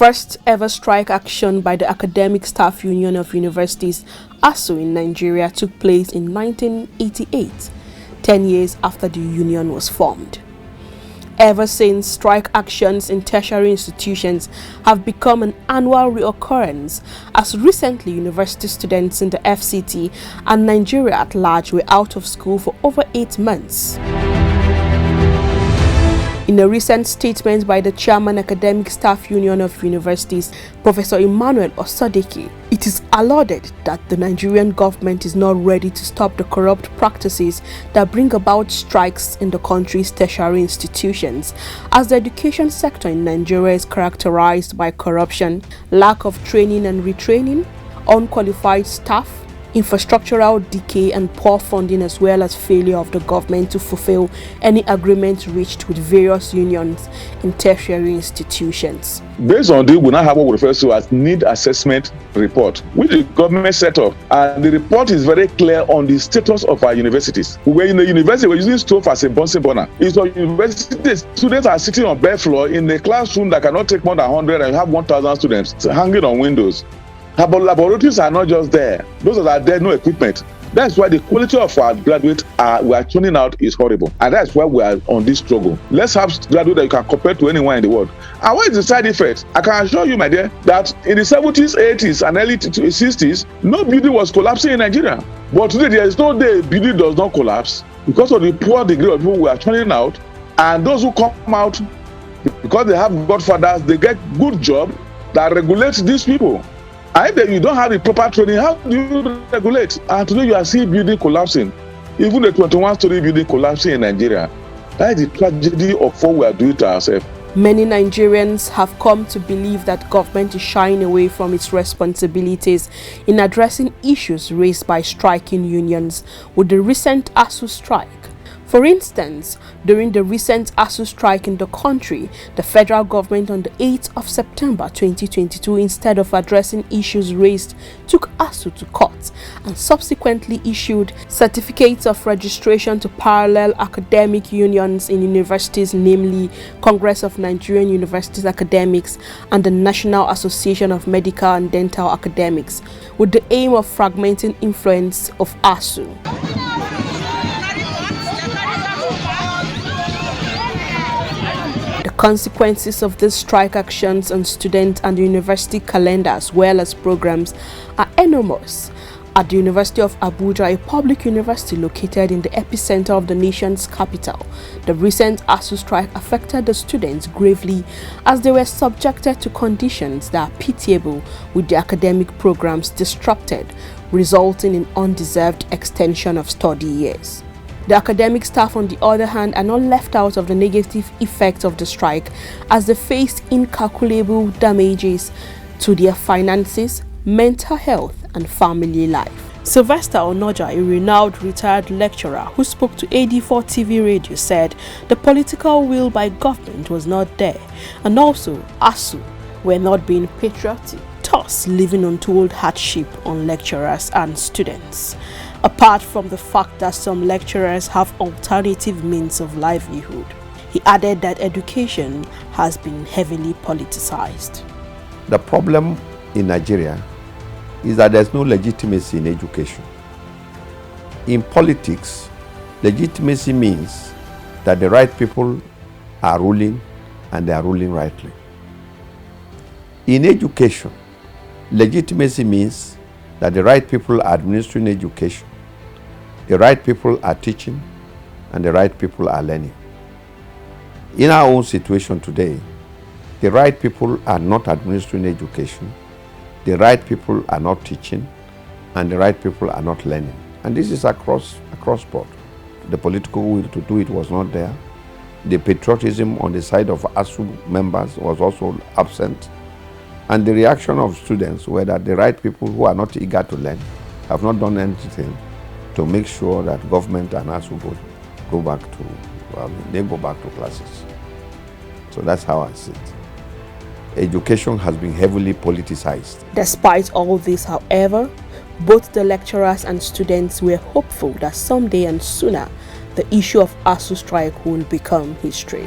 first ever strike action by the Academic Staff Union of Universities, ASUU, in Nigeria took place in 1988, 10 years after the union was formed. Ever since, strike actions in tertiary institutions have become an annual reoccurrence, as recently university students in the FCT and Nigeria at large were out of school for over 8 months. In a recent statement by the Chairman Academic Staff Union of Universities, Professor Emmanuel Osodeke, it is alluded that the Nigerian government is not ready to stop the corrupt practices that bring about strikes in the country's tertiary institutions, as the education sector in Nigeria is characterized by corruption, lack of training and retraining, unqualified staff, infrastructural decay and poor funding, as well as failure of the government to fulfill any agreement reached with various unions in tertiary institutions. Based on this, we now have what we refer to as need assessment report, which the government set up, and the report is very clear on the status of our universities. We're in the university, we're using stove as a Bunsen burner. It's a university, students are sitting on bare floor in a classroom that cannot take more than 100, and you have 1,000 students hanging on windows. But laboratories are not just there. Those that are there, no equipment. That's why the quality of our graduates we are turning out is horrible. And that's why we are on this struggle. Let's have graduates that you can compare to anyone in the world. And what is the side effect? I can assure you, my dear, that in the 70s, 80s, and early 60s, no building was collapsing in Nigeria. But today, there is no day a building does not collapse because of the poor degree of people we are turning out. And those who come out, because they have godfathers, they get good job that regulates these people. And if you don't have the proper training, how do you regulate? And today you are seeing building collapsing. Even the 21-story building collapsing in Nigeria. That is the tragedy of what we are doing to ourselves. Many Nigerians have come to believe that government is shying away from its responsibilities in addressing issues raised by striking unions with the recent ASUU strike. For instance, during the recent ASUU strike in the country, the federal government on the 8th of September 2022, instead of addressing issues raised, took ASUU to court and subsequently issued certificates of registration to parallel academic unions in universities, namely Congress of Nigerian Universities Academics and the National Association of Medical and Dental Academics, with the aim of fragmenting influence of ASUU. The consequences of these strike actions on student and university calendar as well as programs are enormous. At the University of Abuja, a public university located in the epicenter of the nation's capital, the recent ASUU strike affected the students gravely as they were subjected to conditions that are pitiable, with the academic programs disrupted, resulting in undeserved extension of study years. The academic staff, on the other hand, are not left out of the negative effects of the strike, as they faced incalculable damages to their finances, mental health, and family life. Sylvester Onoja, a renowned retired lecturer who spoke to AD4 TV radio, said the political will by government was not there, and also ASUU were not being patriotic, thus leaving untold hardship on lecturers and students, apart from the fact that some lecturers have alternative means of livelihood. He added that education has been heavily politicized. The problem in Nigeria is that there's no legitimacy in education. In politics, legitimacy means that the right people are ruling and they are ruling rightly. In education, legitimacy means that the right people are administering education, the right people are teaching, and the right people are learning. In our own situation today, the right people are not administering education, the right people are not teaching, and the right people are not learning. And this is across board. The political will to do it was not there. The patriotism on the side of ASUU members was also absent. And the reaction of students were that the right people who are not eager to learn have not done anything to make sure that government and ASUU go back to classes. So that's how I see it. Education has been heavily politicized. Despite all this, however, both the lecturers and students were hopeful that someday and sooner the issue of ASUU strike will become history.